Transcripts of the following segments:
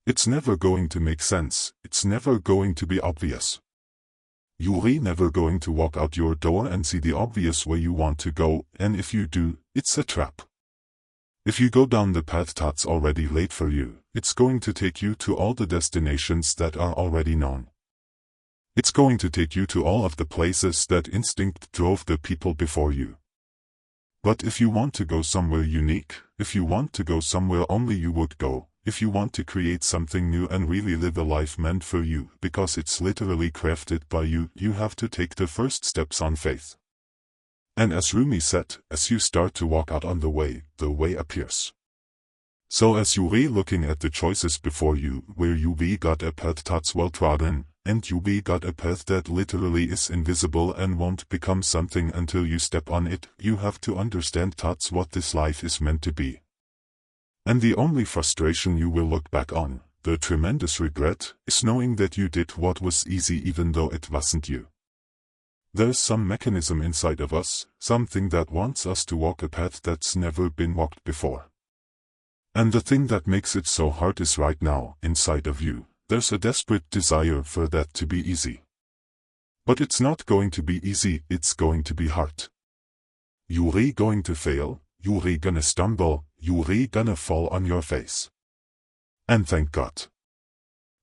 It's never going to make sense, it's never going to be obvious. You're never going to walk out your door and see the obvious way you want to go, and if you do, it's a trap. If you go down the path that's already laid for you, it's going to take you to all the destinations that are already known. It's going to take you to all of the places that instinct drove the people before you. But if you want to go somewhere unique, if you want to go somewhere only you would go, if you want to create something new and really live a life meant for you, because it's literally crafted by you, you have to take the first steps on faith. And as Rumi said, as you start to walk out on the way appears. So as you're looking at the choices before you, where you've got a path that's well trodden, and you've got a path that literally is invisible and won't become something until you step on it, you have to understand that's what this life is meant to be. And the only frustration you will look back on, the tremendous regret, is knowing that you did what was easy even though it wasn't you. There's some mechanism inside of us, something that wants us to walk a path that's never been walked before. And the thing that makes it so hard is right now, inside of you, there's a desperate desire for that to be easy. But it's not going to be easy, it's going to be hard. You're going to fail, you're gonna stumble, you're gonna fall on your face. And thank God.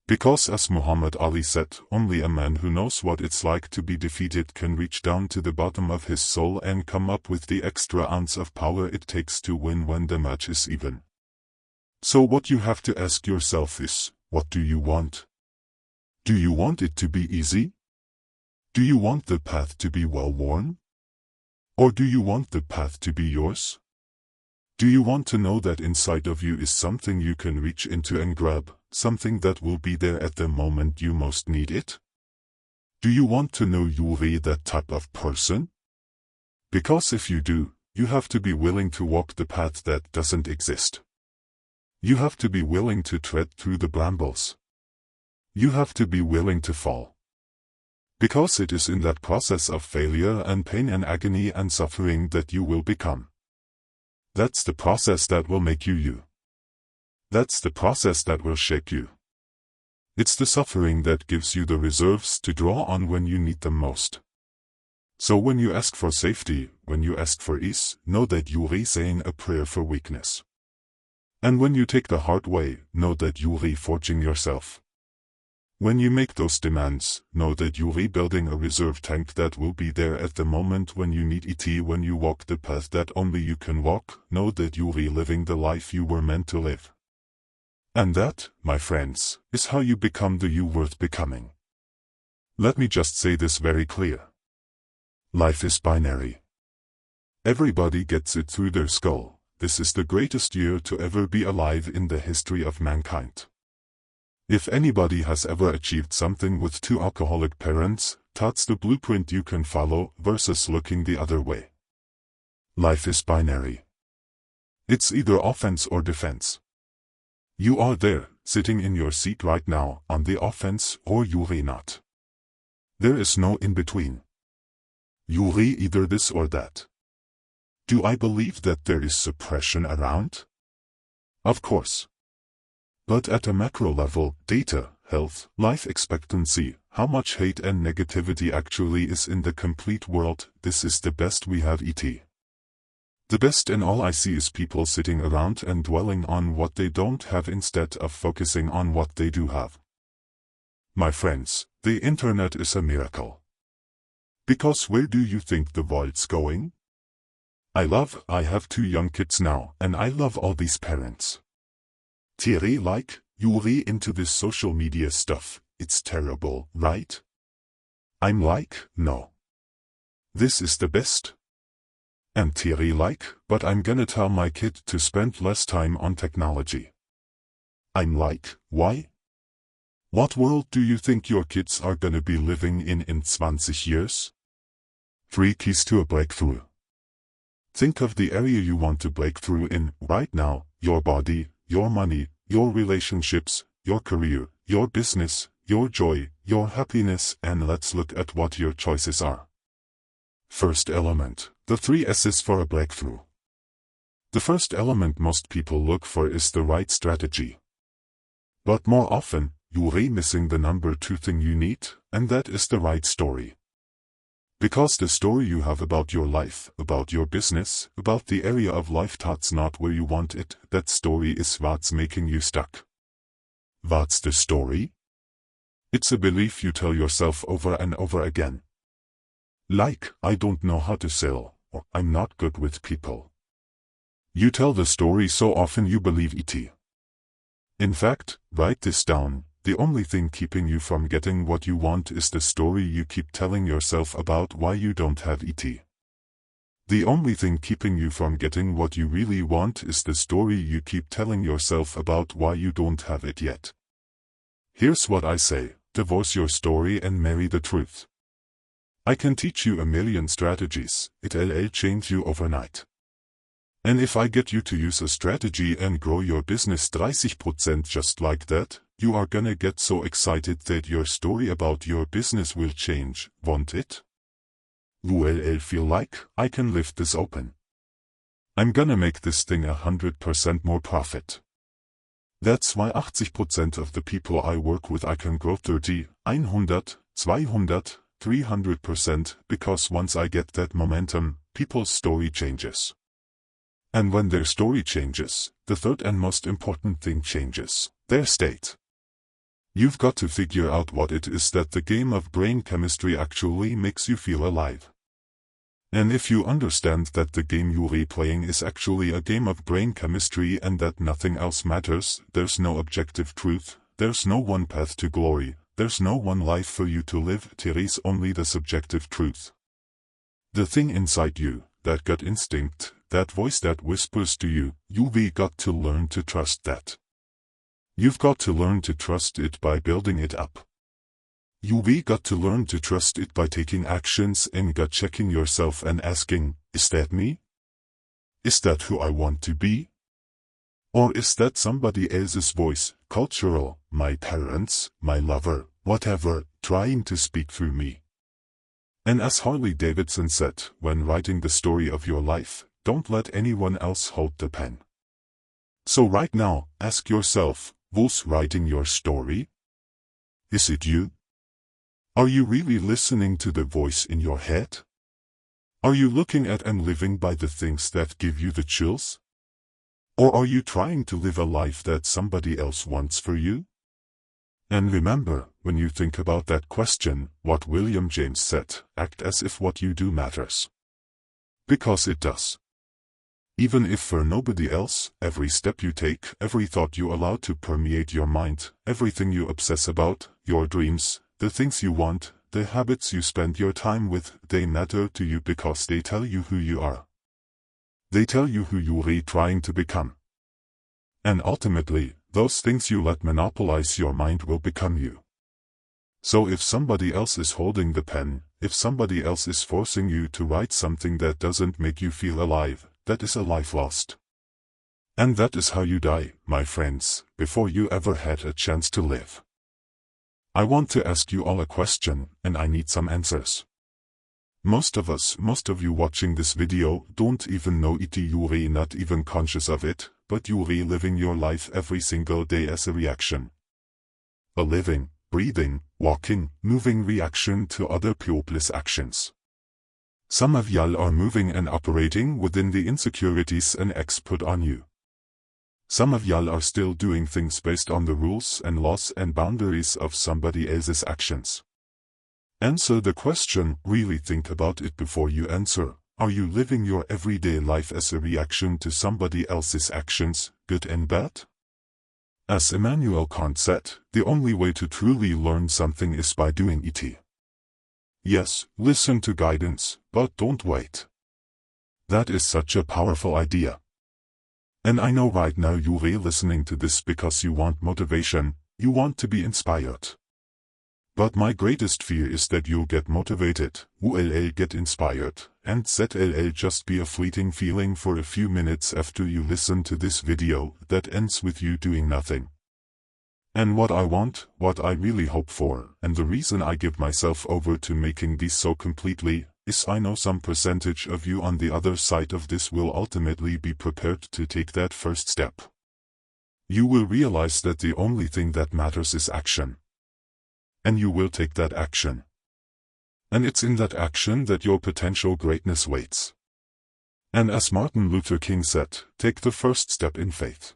Because as Muhammad Ali said, only a man who knows what it's like to be defeated can reach down to the bottom of his soul and come up with the extra ounce of power it takes to win when the match is even. So what you have to ask yourself is, what do you want? Do you want it to be easy? Do you want the path to be well worn? Or do you want the path to be yours? Do you want to know that inside of you is something you can reach into and grab, something that will be there at the moment you most need it? Do you want to know you're that type of person? Because if you do, you have to be willing to walk the path that doesn't exist. You have to be willing to tread through the brambles. You have to be willing to fall. Because it is in that process of failure and pain and agony and suffering that you will become. That's the process that will make you you. That's the process that will shape you. It's the suffering that gives you the reserves to draw on when you need them most. So when you ask for safety, when you ask for ease, know that you're saying a prayer for weakness. And when you take the hard way, know that you're forging yourself. When you make those demands, know that you're building a reserve tank that will be there at the moment when you need it. When you walk the path that only you can walk, know that you're living the life you were meant to live. And that, my friends, is how you become the you worth becoming. Let me just say this very clear. Life is binary. Everybody gets it through their skull. This is the greatest year to ever be alive in the history of mankind. If anybody has ever achieved something with 2 alcoholic parents, that's the blueprint you can follow versus looking the other way. Life is binary. It's either offense or defense. You are there, sitting in your seat right now, on the offense, or you're not. There is no in between. You're either this or that. Do I believe that there is suppression around? Of course. But at a macro level, data, health, life expectancy, how much hate and negativity actually is in the complete world, this is the best we have it. The best, and all I see is people sitting around and dwelling on what they don't have instead of focusing on what they do have. My friends, the internet is a miracle. Because where do you think the world's going? I have 2 young kids now, and I love all these parents. Thierry, you're into this social media stuff, it's terrible, right? I'm like, no. This is the best. And Thierry but I'm gonna tell my kid to spend less time on technology. I'm like, why? What world do you think your kids are gonna be living in 20 years? 3 keys to a breakthrough. Think of the area you want to break through in right now: your body, your money, your relationships, your career, your business, your joy, your happiness, and let's look at what your choices are. First element, the 3 S's for a breakthrough. The first element most people look for is the right strategy. But more often, you're missing the number 2 thing you need, and that is the right story. Because the story you have about your life, about your business, about the area of life that's not where you want it, that story is what's making you stuck. What's the story? It's a belief you tell yourself over and over again. Like, I don't know how to sell, or I'm not good with people. You tell the story so often you believe it. In fact, write this down. The only thing keeping you from getting what you want is the story you keep telling yourself about why you don't have it. The only thing keeping you from getting what you really want is the story you keep telling yourself about why you don't have it yet. Here's what I say: divorce your story and marry the truth. I can teach you a million strategies, it'll change you overnight. And if I get you to use a strategy and grow your business 30% just like that, you are gonna get so excited that your story about your business will change, won't it? You'll feel like, I can lift this open. I'm gonna make this thing 100% more profit. That's why 80% of the people I work with I can grow 30, 100, 200, 300%, because once I get that momentum, people's story changes. And when their story changes, the third and most important thing changes: their state. You've got to figure out what it is that the game of brain chemistry actually makes you feel alive. And if you understand that the game you're playing is actually a game of brain chemistry and that nothing else matters, there's no objective truth, there's no one path to glory, there's no one life for you to live, there is only the subjective truth. The thing inside you, that gut instinct, that voice that whispers to you, you've got to learn to trust that. You've got to learn to trust it by building it up. You've got to learn to trust it by taking actions and gut checking yourself and asking, is that me? Is that who I want to be? Or is that somebody else's voice, cultural, my parents, my lover, whatever, trying to speak through me? And as Harley Davidson said, when writing the story of your life, don't let anyone else hold the pen. So right now, ask yourself, who's writing your story? Is it you? Are you really listening to the voice in your head? Are you looking at and living by the things that give you the chills? Or are you trying to live a life that somebody else wants for you? And remember, when you think about that question, what William James said, act as if what you do matters. Because it does. Even if for nobody else, every step you take, every thought you allow to permeate your mind, everything you obsess about, your dreams, the things you want, the habits you spend your time with, they matter to you because they tell you who you are. They tell you who you're trying to become. And ultimately, those things you let monopolize your mind will become you. So if somebody else is holding the pen, if somebody else is forcing you to write something that doesn't make you feel alive, that is a life lost. And that is how you die, my friends, before you ever had a chance to live. I want to ask you all a question, and I need some answers. Most of you watching this video don't even know it, you're not even conscious of it, but you're living your life every single day as a reaction. A living, breathing, walking, moving reaction to other people's actions. Some of y'all are moving and operating within the insecurities an ex put on you. Some of y'all are still doing things based on the rules and laws and boundaries of somebody else's actions. Answer the question, really think about it before you answer. Are you living your everyday life as a reaction to somebody else's actions, good and bad? As Immanuel Kant said, the only way to truly learn something is by doing it. Yes, listen to guidance, but don't wait. That is such a powerful idea. And I know right now you're listening to this because you want motivation, you want to be inspired. But my greatest fear is that you'll get motivated, you'll get inspired, and that'll just be a fleeting feeling for a few minutes after you listen to this video that ends with you doing nothing. And what I want, what I really hope for, and the reason I give myself over to making these so completely, is I know some percentage of you on the other side of this will ultimately be prepared to take that first step. You will realize that the only thing that matters is action. And you will take that action. And it's in that action that your potential greatness waits. And as Martin Luther King said, take the first step in faith.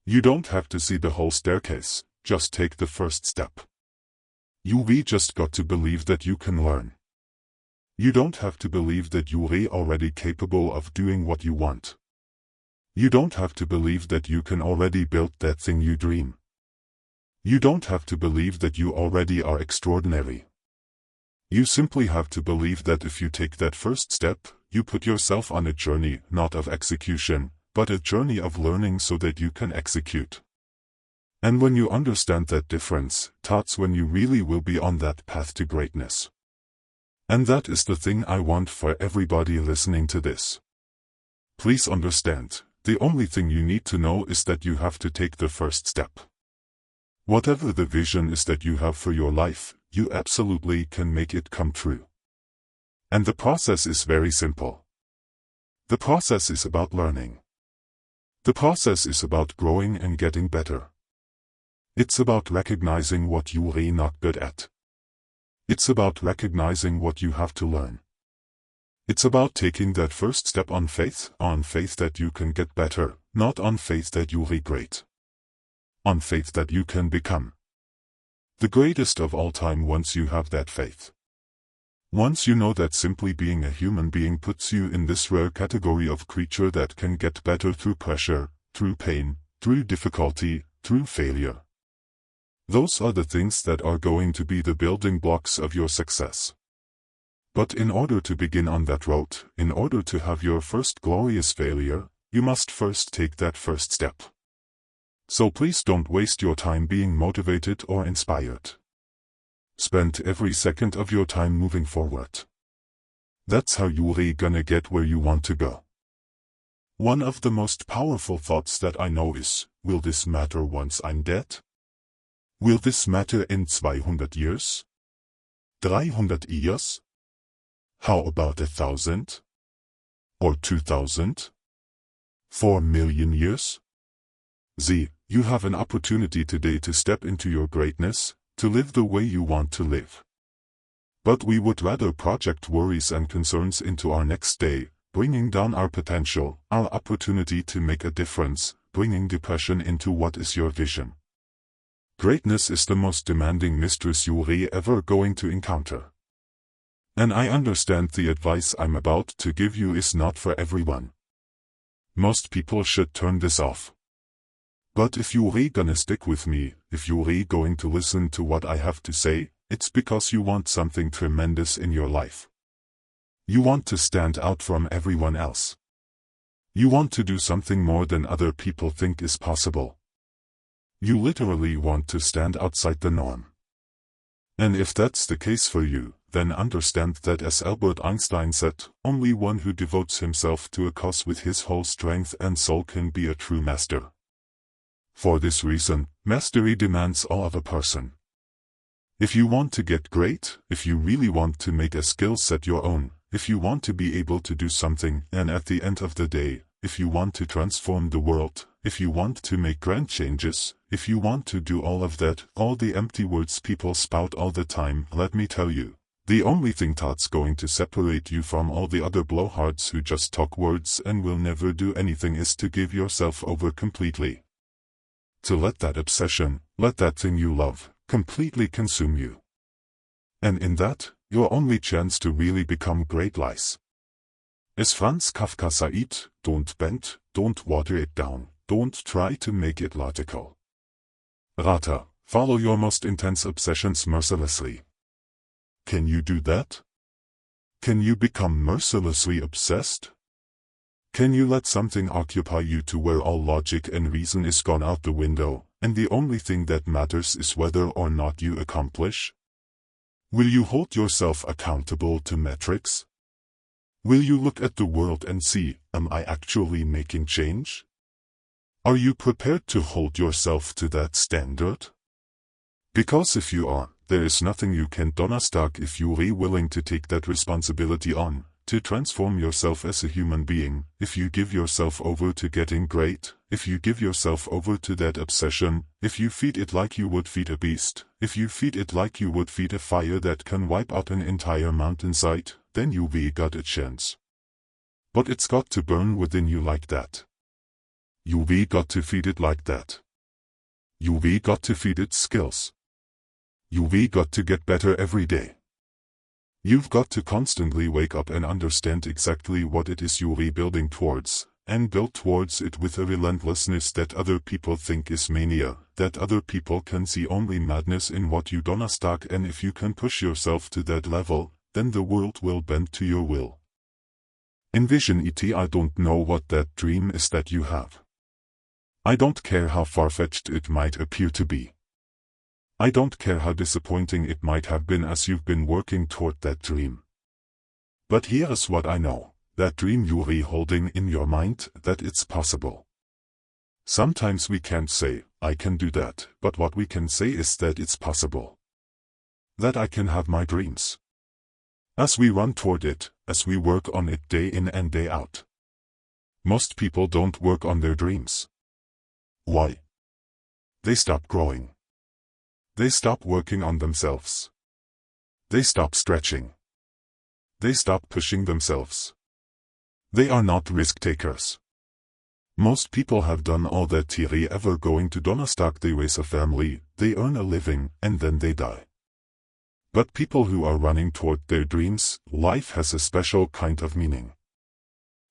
You don't have to see the whole staircase, just take the first step. You just got to believe that you can learn. You don't have to believe that you're already capable of doing what you want. You don't have to believe that you can already build that thing you dream. You don't have to believe that you already are extraordinary. You simply have to believe that if you take that first step, you put yourself on a journey not of execution, but a journey of learning so that you can execute. And when you understand that difference, that's when you really will be on that path to greatness. And that is the thing I want for everybody listening to this. Please understand, the only thing you need to know is that you have to take the first step. Whatever the vision is that you have for your life, you absolutely can make it come true. And the process is very simple. The process is about learning. The process is about growing and getting better. It's about recognizing what you're not good at. It's about recognizing what you have to learn. It's about taking that first step on faith that you can get better, not on faith that you're great. On faith that you can become the greatest of all time once you have that faith. Once you know that simply being a human being puts you in this rare category of creature that can get better through pressure, through pain, through difficulty, through failure. Those are the things that are going to be the building blocks of your success. But in order to begin on that road, in order to have your first glorious failure, you must first take that first step. So please don't waste your time being motivated or inspired. Spend every second of your time moving forward. That's how you're gonna get where you want to go. One of the most powerful thoughts that I know is, will this matter once I'm dead? Will this matter in 200 years? 300 years? How about 1,000? Or 2,000? 4 million years? See, you have an opportunity today to step into your greatness, to live the way you want to live. But we would rather project worries and concerns into our next day, bringing down our potential, our opportunity to make a difference, bringing depression into what is your vision. Greatness is the most demanding mistress you're ever going to encounter. And I understand the advice I'm about to give you is not for everyone. Most people should turn this off. But if you're gonna stick with me, if you're going to listen to what I have to say, it's because you want something tremendous in your life. You want to stand out from everyone else. You want to do something more than other people think is possible. You literally want to stand outside the norm. And if that's the case for you, then understand that as Albert Einstein said, only one who devotes himself to a cause with his whole strength and soul can be a true master. For this reason, mastery demands all of a person. If you want to get great, if you really want to make a skill set your own, if you want to be able to do something, and at the end of the day, if you want to transform the world, if you want to make grand changes, if you want to do all of that, all the empty words people spout all the time, let me tell you, the only thing that's going to separate you from all the other blowhards who just talk words and will never do anything is to give yourself over completely. To let that obsession, let that thing you love, completely consume you. And in that, your only chance to really become great lies. As Franz Kafka said, don't bend, don't water it down, don't try to make it logical. Rather, follow your most intense obsessions mercilessly. Can you do that? Can you become mercilessly obsessed? Can you let something occupy you to where all logic and reason is gone out the window, and the only thing that matters is whether or not you accomplish? Will you hold yourself accountable to metrics? Will you look at the world and see, am I actually making change? Are you prepared to hold yourself to that standard? Because if you are, there is nothing you can donnerstag if you're willing to take that responsibility on, to transform yourself as a human being, if you give yourself over to getting great, if you give yourself over to that obsession, if you feed it like you would feed a beast, if you feed it like you would feed a fire that can wipe out an entire mountainside, then you've got a chance. But it's got to burn within you like that. You've got to feed it like that. You've got to feed it skills. You've got to get better every day. You've got to constantly wake up and understand exactly what it is you're building towards, and build towards it with a relentlessness that other people think is mania, that other people can see only madness in what you donna stack, and if you can push yourself to that level, then the world will bend to your will. Envision it. I don't know what that dream is that you have. I don't care how far-fetched it might appear to be. I don't care how disappointing it might have been as you've been working toward that dream. But here is what I know, that dream you're holding in your mind, that it's possible. Sometimes we can't say, I can do that, but what we can say is that it's possible. That I can have my dreams. As we run toward it, as we work on it day in and day out. Most people don't work on their dreams. Why? They stop growing. They stop working on themselves. They stop stretching. They stop pushing themselves. They are not risk takers. Most people have done all that they're ever going to do. They raise a family, they earn a living, and then they die. But people who are running toward their dreams, life has a special kind of meaning.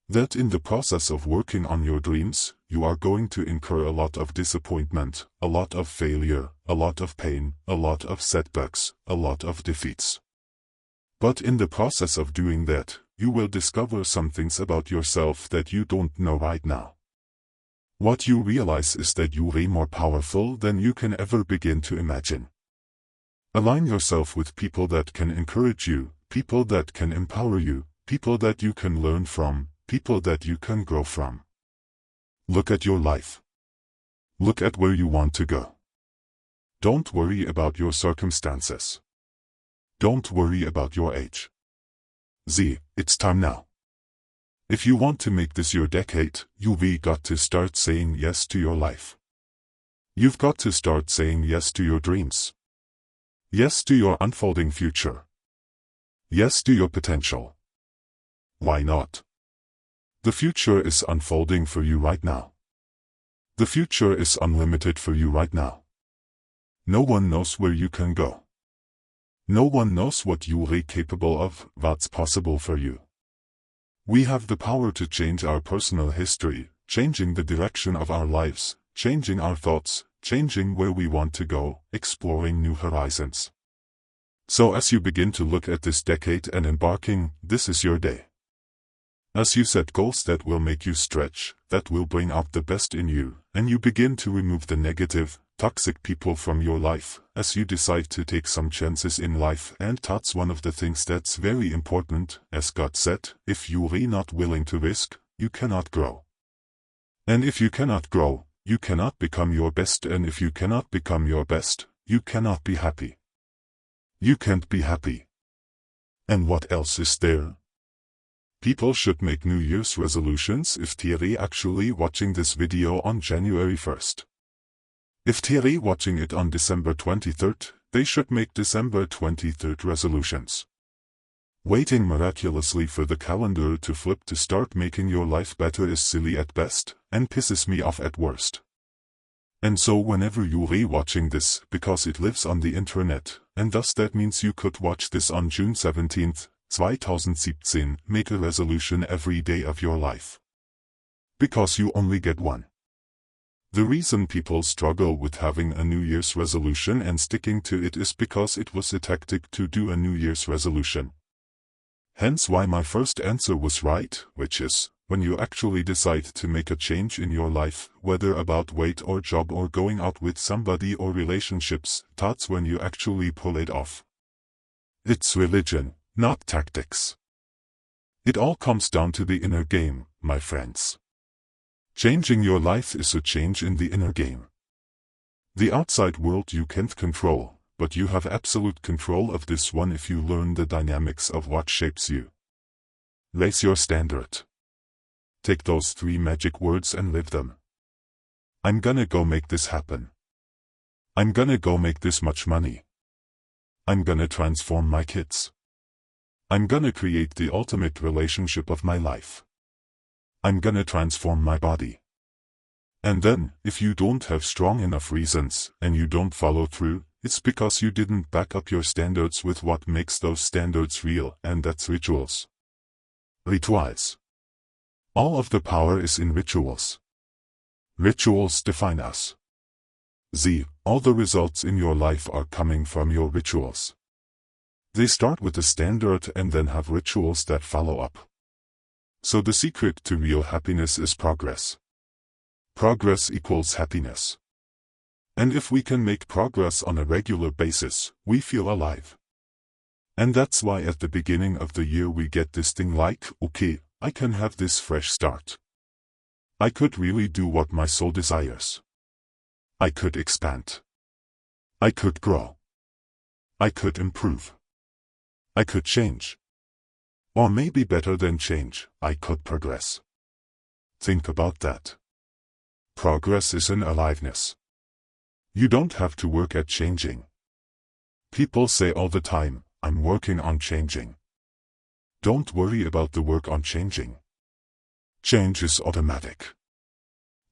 That in the process of working on your dreams, you are going to incur a lot of disappointment, a lot of failure, a lot of pain, a lot of setbacks, a lot of defeats. But in the process of doing that, you will discover some things about yourself that you don't know right now. What you realize is that you're more powerful than you can ever begin to imagine. Align yourself with people that can encourage you, people that can empower you, people that you can learn from, people that you can grow from. Look at your life. Look at where you want to go. Don't worry about your circumstances. Don't worry about your age. It's time now. If you want to make this your decade, you've got to start saying yes to your life. You've got to start saying yes to your dreams. Yes to your unfolding future. Yes to your potential. Why not? The future is unfolding for you right now. The future is unlimited for you right now. No one knows where you can go. No one knows what you're capable of, what's possible for you. We have the power to change our personal history, changing the direction of our lives, changing our thoughts, changing where we want to go, exploring new horizons. So as you begin to look at this decade and embarking, this is your day. As you set goals that will make you stretch, that will bring out the best in you, and you begin to remove the negative, toxic people from your life, as you decide to take some chances in life, and that's one of the things that's very important, as God said, if you're not willing to risk, you cannot grow. And if you cannot grow, you cannot become your best, and if you cannot become your best, you cannot be happy. You can't be happy. And what else is there? People should make New Year's resolutions if they're actually watching this video on January 1st. If they're watching it on December 23rd, they should make December 23rd resolutions. Waiting miraculously for the calendar to flip to start making your life better is silly at best, and pisses me off at worst. And so whenever you're watching this, because it lives on the internet, and thus that means you could watch this on June 17th, 2017, make a resolution every day of your life. Because you only get one. The reason people struggle with having a New Year's resolution and sticking to it is because it was a tactic to do a New Year's resolution. Hence why my first answer was right, which is, when you actually decide to make a change in your life, whether about weight or job or going out with somebody or relationships, that's when you actually pull it off. It's religion, not tactics. It all comes down to the inner game, my friends. Changing your life is a change in the inner game. The outside world you can't control, but you have absolute control of this one if you learn the dynamics of what shapes you. Raise your standard. Take those 3 magic words and live them. I'm gonna go make this happen. I'm gonna go make this much money. I'm gonna transform my kids. I'm gonna create the ultimate relationship of my life. I'm gonna transform my body. And then, if you don't have strong enough reasons, and you don't follow through, it's because you didn't back up your standards with what makes those standards real, and that's rituals. Rituals. All of the power is in rituals. Rituals define us. All the results in your life are coming from your rituals. They start with a standard and then have rituals that follow up. So the secret to real happiness is progress. Progress equals happiness. And if we can make progress on a regular basis, we feel alive. And that's why at the beginning of the year we get this thing like, okay, I can have this fresh start. I could really do what my soul desires. I could expand. I could grow. I could improve. I could change. Or maybe better than change, I could progress. Think about that. Progress is an aliveness. You don't have to work at changing. People say all the time, I'm working on changing. Don't worry about the work on changing. Change is automatic.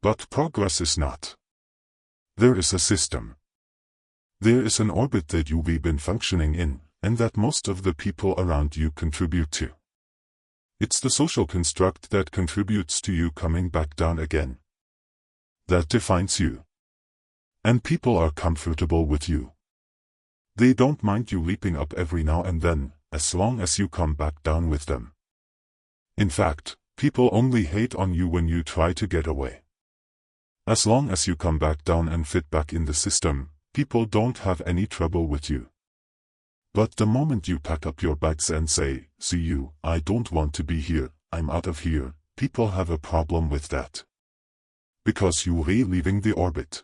But progress is not. There is a system. There is an orbit that you've been functioning in, and that most of the people around you contribute to. It's the social construct that contributes to you coming back down again. That defines you. And people are comfortable with you. They don't mind you leaping up every now and then, as long as you come back down with them. In fact, people only hate on you when you try to get away. As long as you come back down and fit back in the system, people don't have any trouble with you. But the moment you pack up your bags and say, see you, I don't want to be here, I'm out of here, people have a problem with that. Because you're leaving the orbit.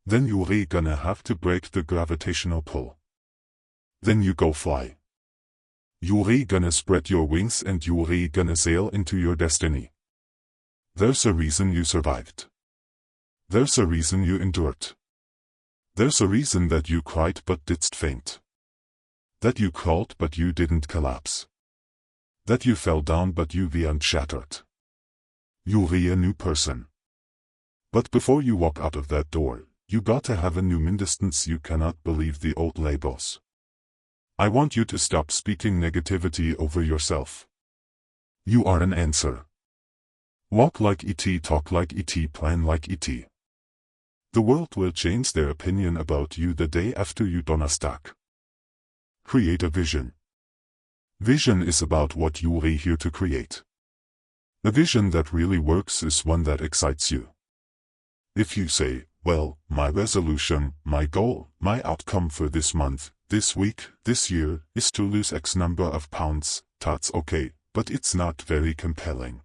Then you're gonna have to break the gravitational pull. Then you go fly. You're gonna spread your wings and you're gonna sail into your destiny. There's a reason you survived. There's a reason you endured. There's a reason that you cried but didn't faint. That you crawled but you didn't collapse. That you fell down but you weren't shattered. You're a new person. But before you walk out of that door, you gotta have a new mindestens. You cannot believe the old labels. I want you to stop speaking negativity over yourself. You are an answer. Walk like E.T., talk like E.T., plan like E.T. The world will change their opinion about you the day after you Donnerstag. Create a vision. Vision is about what you're here to create. A vision that really works is one that excites you. If you say, well, my resolution, my goal, my outcome for this month, this week, this year, is to lose X number of pounds, that's okay, but it's not very compelling.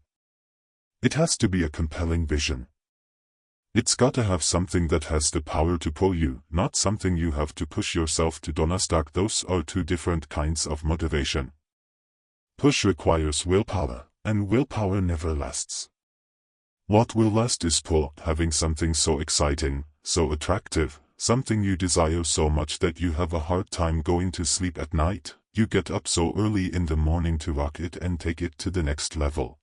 It has to be a compelling vision. It's gotta have something that has the power to pull you, not something you have to push yourself to Donnerstag. Those are two different kinds of motivation. Push requires willpower, and willpower never lasts. What will last is pull, having something so exciting, so attractive, something you desire so much that you have a hard time going to sleep at night. You get up so early in the morning to rock it and take it to the next level.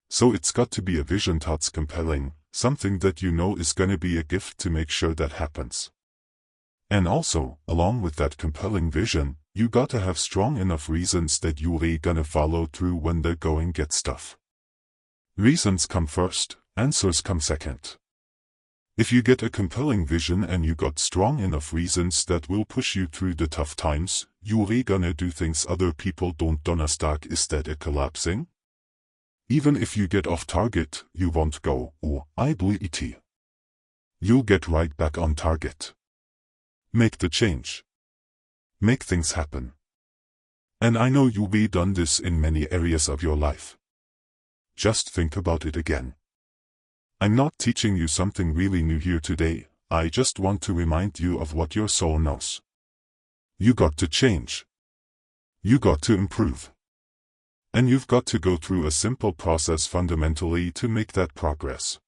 So it's got to be a vision that's compelling, something that you know is gonna be a gift to make sure that happens. And also, along with that compelling vision, you gotta have strong enough reasons that you're gonna follow through when the going gets tough. Reasons come first, answers come second. If you get a compelling vision and you got strong enough reasons that will push you through the tough times, you're gonna do things other people don't. Donnerstag, is that a collapsing? Even if you get off target, you won't go, oh, I blew it. You'll get right back on target. Make the change. Make things happen. And I know you've done this in many areas of your life. Just think about it again. I'm not teaching you something really new here today, I just want to remind you of what your soul knows. You got to change. You got to improve. And you've got to go through a simple process fundamentally to make that progress.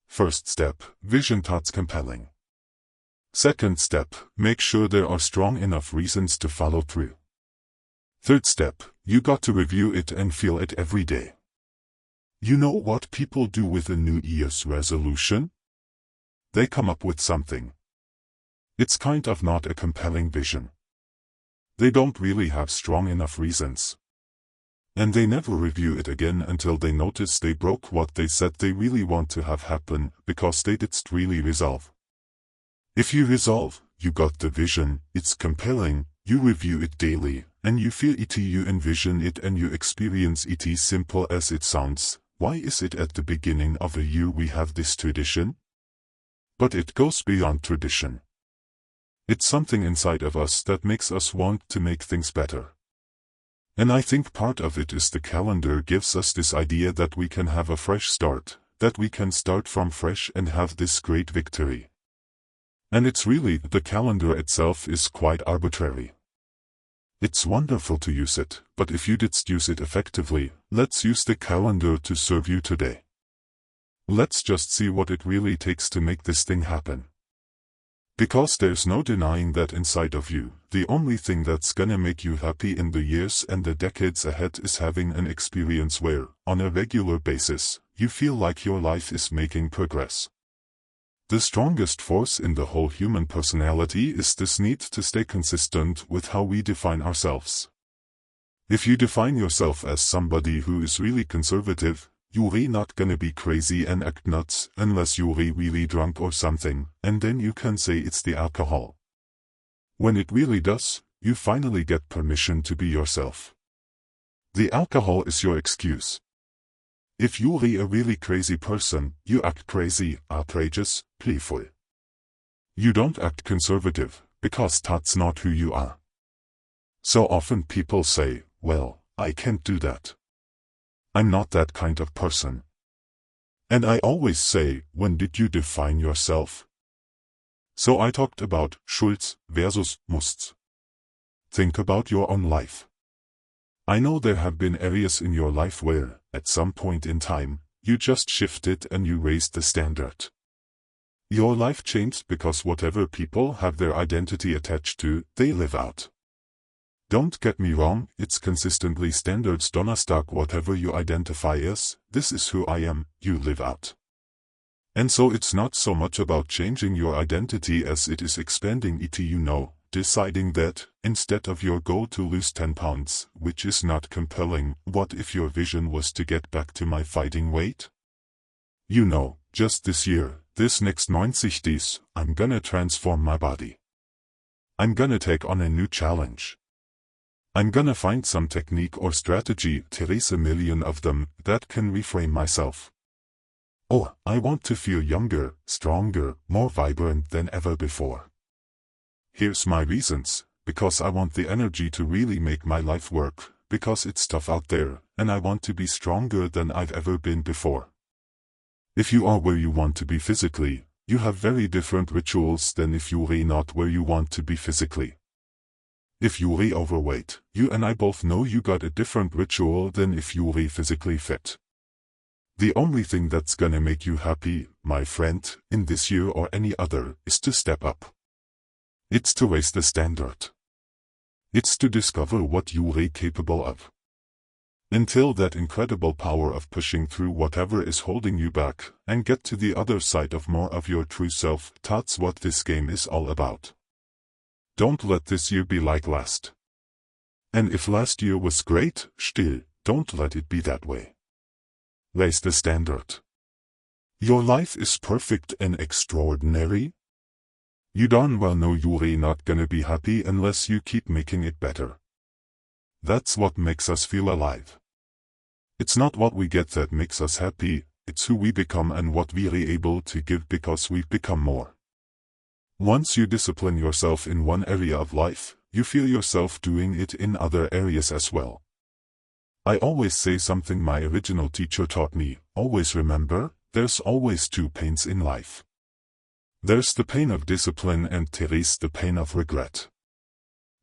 First step, vision thoughts compelling. Second step, make sure there are strong enough reasons to follow through. Third step, you got to review it and feel it every day. You know what people do with a New Year's resolution? They come up with something. It's kind of not a compelling vision. They don't really have strong enough reasons. And they never review it again until they notice they broke what they said they really want to have happen, because they didn't really resolve. If you resolve, you got the vision, it's compelling, you review it daily, and you feel it, you envision it and you experience it. Simple as it sounds. Why is it at the beginning of a year we have this tradition? But it goes beyond tradition. It's something inside of us that makes us want to make things better. And I think part of it is the calendar gives us this idea that we can have a fresh start, that we can start from fresh and have this great victory. And it's really, the calendar itself is quite arbitrary. It's wonderful to use it, but if you did use it effectively, let's use the calendar to serve you today. Let's just see what it really takes to make this thing happen. Because there's no denying that inside of you, the only thing that's gonna make you happy in the years and the decades ahead is having an experience where, on a regular basis, you feel like your life is making progress. The strongest force in the whole human personality is this need to stay consistent with how we define ourselves. If you define yourself as somebody who is really conservative, you're not gonna be crazy and act nuts unless you're really drunk or something, and then you can say it's the alcohol. When it really does, you finally get permission to be yourself. The alcohol is your excuse. If you're a really crazy person, you act crazy, outrageous, playful. You don't act conservative, because that's not who you are. So often people say, well, I can't do that. I'm not that kind of person. And I always say, when did you define yourself? So I talked about Schulz versus Musts. Think about your own life. I know there have been areas in your life where, at some point in time, you just shifted and you raised the standard. Your life changed because whatever people have their identity attached to, they live out. Don't get me wrong, it's consistently standards Donnerstag whatever you identify as, this is who I am, you live out. And so it's not so much about changing your identity as it is expanding it, deciding that, instead of your goal to lose 10 pounds, which is not compelling, what if your vision was to get back to my fighting weight? Just this year, this next 90 days, I'm gonna transform my body. I'm gonna take on a new challenge. I'm gonna find some technique or strategy, there's a million of them, that can reframe myself. Oh, I want to feel younger, stronger, more vibrant than ever before. Here's my reasons, because I want the energy to really make my life work, because it's tough out there, and I want to be stronger than I've ever been before. If you are where you want to be physically, you have very different rituals than if you're not where you want to be physically. If you're overweight, you and I both know you got a different ritual than if you're physically fit. The only thing that's gonna make you happy, my friend, in this year or any other, is to step up. It's to raise the standard. It's to discover what you're capable of. Until that incredible power of pushing through whatever is holding you back, and get to the other side of more of your true self, that's what this game is all about. Don't let this year be like last. And if last year was great, still, don't let it be that way. Raise the standard. Your life is perfect and extraordinary. You darn well know you're not gonna be happy unless you keep making it better. That's what makes us feel alive. It's not what we get that makes us happy, it's who we become and what we're able to give because we've become more. Once you discipline yourself in one area of life, you feel yourself doing it in other areas as well. I always say something my original teacher taught me, always remember, there's always two pains in life. There's the pain of discipline and there's the pain of regret.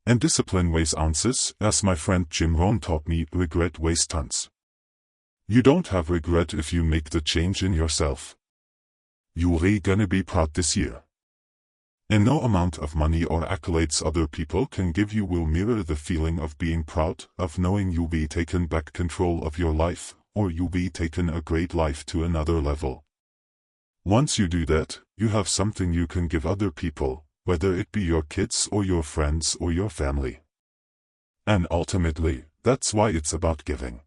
And discipline weighs ounces, as my friend Jim Rohn taught me, regret weighs tons. You don't have regret if you make the change in yourself. You're gonna be proud this year. And no amount of money or accolades other people can give you will mirror the feeling of being proud, of knowing you'll be taken back control of your life, or you'll be taken a great life to another level. Once you do that, you have something you can give other people, whether it be your kids or your friends or your family. And ultimately, that's why it's about giving.